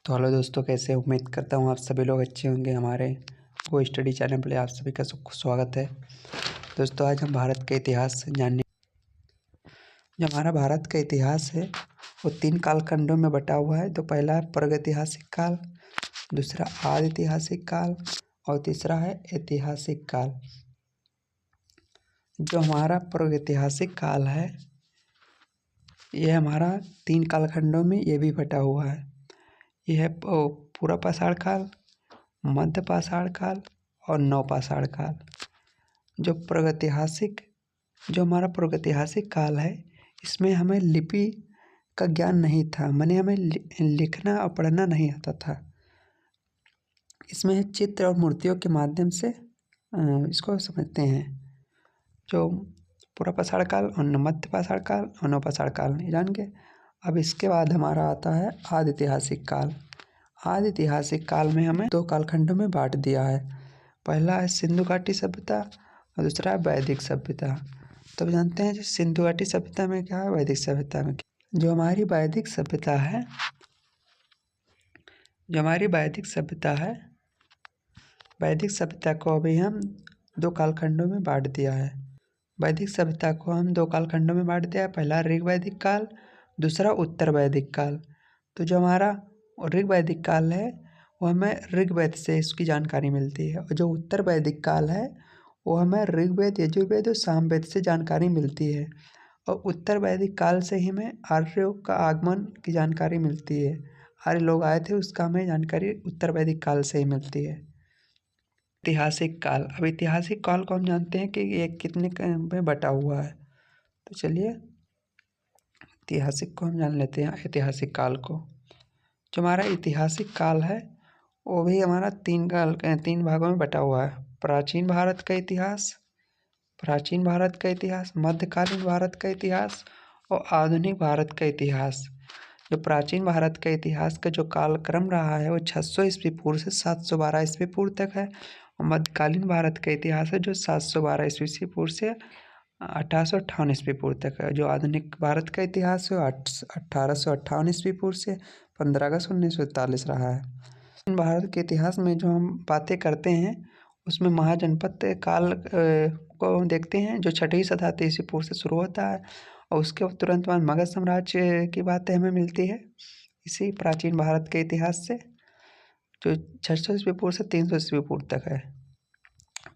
तो हेलो दोस्तों, कैसे उम्मीद करता हूँ आप सभी लोग अच्छे होंगे। हमारे वो स्टडी चैनल पर आप सभी का स्वागत है। दोस्तों, आज हम भारत के इतिहास जानने। जो हमारा भारत का इतिहास है वो 3 कालखंडों में बटा हुआ है। तो पहला है प्रागैतिहासिक काल, दूसरा आदि ऐतिहासिक काल और तीसरा है ऐतिहासिक काल। जो हमारा प्रागैतिहासिक काल है ये हमारा 3 कालखंडों में ये भी बटा हुआ है। यह है पूर्व पाषाण काल, मध्य पाषाण काल और नवपाषाण काल। जो हमारा प्रागैतिहासिक काल है इसमें हमें लिपि का ज्ञान नहीं था, माने हमें लिखना और पढ़ना नहीं आता था। इसमें चित्र और मूर्तियों के माध्यम से इसको समझते हैं। जो पूर्व पाषाण काल और मध्य पाषाण काल और नवपाषाण काल नहीं जान के। अब इसके बाद हमारा आता है आदि ऐतिहासिक काल। आदि ऐतिहासिक काल में हमें 2 कालखंडों में बांट दिया है। पहला है सिंधु घाटी सभ्यता और दूसरा है वैदिक सभ्यता। तो जानते हैं जो सिंधु घाटी सभ्यता में क्या है, वैदिक सभ्यता में क्या। जो हमारी वैदिक सभ्यता है, वैदिक सभ्यता को अभी हम 2 कालखंडों में बांट दिया है। वैदिक सभ्यता को हम 2 कालखंडों में बांट दिया है। पहला ऋग वैदिक काल, दूसरा उत्तर वैदिक काल। तो जो हमारा ऋग वैदिक काल है वो हमें ऋग्वेद से इसकी जानकारी मिलती है, और जो उत्तर वैदिक काल है वो हमें ऋग्वेद, यजुर्वेद और सामवेद से जानकारी मिलती है। और उत्तर वैदिक काल से ही हमें आर्यों का आगमन की जानकारी मिलती है। आर्य लोग आए थे उसका हमें जानकारी उत्तर वैदिक काल से ही मिलती है। ऐतिहासिक काल। अब ऐतिहासिक काल को हम जानते हैं कि ये कितने में बटा हुआ है। तो चलिए ऐतिहासिक को हम जान लेते हैं। ऐतिहासिक काल को, जो हमारा ऐतिहासिक काल है वो भी हमारा 3 भागों में बटा हुआ है। प्राचीन भारत का इतिहास, मध्यकालीन भारत का इतिहास और आधुनिक भारत का इतिहास। जो प्राचीन भारत का इतिहास का जो कालक्रम रहा है वो 600 ईस्वी पूर्व से 712 ईस्वी पूर्व तक है। और मध्यकालीन भारत का इतिहास है जो 712 ईस्वी पूर्व से 1858 ईस्वी पूर्व तक है। जो आधुनिक भारत का इतिहास है 1858 ईस्वी पूर्व से 15 अगस्त 1941 रहा है। भारत के इतिहास में जो हम बातें करते हैं उसमें महाजनपद काल को देखते हैं, जो 6वीं शताब्दी ईस्वी पूर्व से शुरू होता है। और उसके तुरंत बाद मगध साम्राज्य की बातें हमें मिलती है इसी प्राचीन भारत के इतिहास से, जो 600 ईस्वी पूर्व से 300 ईस्वी पूर्व तक है।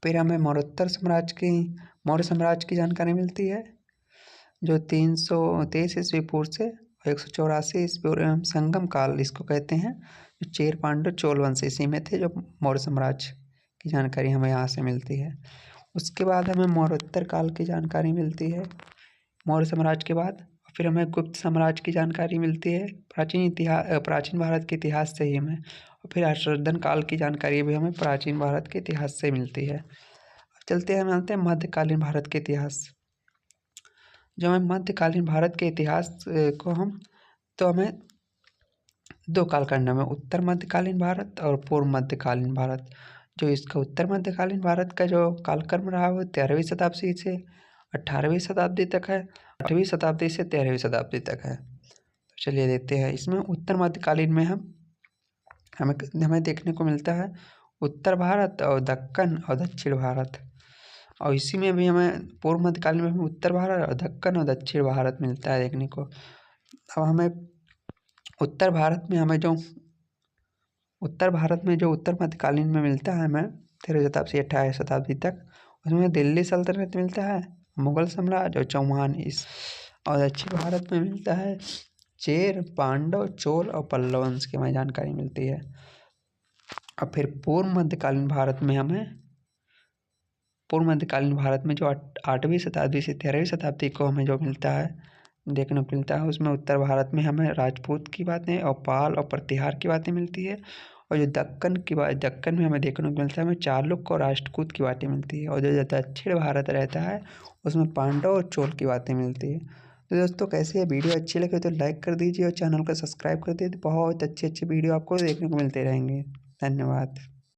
फिर हमें मौर्य साम्राज्य की जानकारी मिलती है, जो 323 ईस्वी पूर्व से 184 ईस्वी पूर्व संगम काल इसको कहते हैं। जो चेर पांड्य चोल वंश इसी में थे। जो मौर्य साम्राज्य की जानकारी हमें यहाँ से मिलती है। उसके बाद हमें मौर्योत्तर काल की जानकारी मिलती है। मौर्य साम्राज्य के बाद फिर हमें गुप्त साम्राज्य की जानकारी मिलती है प्राचीन भारत के इतिहास से ही हमें। और फिर हर्षवर्धन काल की जानकारी भी हमें प्राचीन भारत के इतिहास से मिलती है। चलते हैं, हम जानते हैं मध्यकालीन भारत के इतिहास। जब हमें मध्यकालीन भारत के इतिहास को हमें 2 कालखंड में उत्तर मध्यकालीन भारत और पूर्व मध्यकालीन भारत। जो इसका उत्तर मध्यकालीन भारत का जो कालक्रम रहा वो 13वीं शताब्दी से 18वीं शताब्दी तक है, 8वीं शताब्दी से 13वीं शताब्दी तक है। तो चलिए देखते हैं। इसमें उत्तर मध्यकालीन में हमें देखने को मिलता है उत्तर भारत और दक्कन और दक्षिण भारत। और इसी में भी हमें पूर्व मध्यकालीन में हमें उत्तर भारत और दक्कन और दक्षिण भारत मिलता है देखने को। अब हमें उत्तर भारत में जो उत्तर मध्यकालीन में मिलता है हमें 13वीं शताब्दी से 18वीं शताब्दी तक, उसमें दिल्ली सल्तनत मिलता है, मुगल साम्राज्य और चौहान और दक्षिण भारत में मिलता है चेर, पांडव, चोल और पल्लव वंश की हमें जानकारी मिलती है। और फिर पूर्व मध्यकालीन भारत में जो 8वीं शताब्दी से 13वीं शताब्दी को हमें जो मिलता है देखने को मिलता है, उसमें उत्तर भारत में हमें राजपूत की बातें और पाल और प्रतिहार की बातें मिलती है। और जो दक्कन में हमें देखने को मिलता है हमें चालुक्य और राष्ट्रकूट की बातें मिलती है। और जो दक्षिण भारत रहता है उसमें पांडव और चोल की बातें मिलती है। तो दोस्तों, कैसे ये वीडियो अच्छी लगे तो लाइक कर दीजिए और चैनल को सब्सक्राइब कर दीजिए। बहुत अच्छी वीडियो आपको देखने को मिलते रहेंगे। धन्यवाद।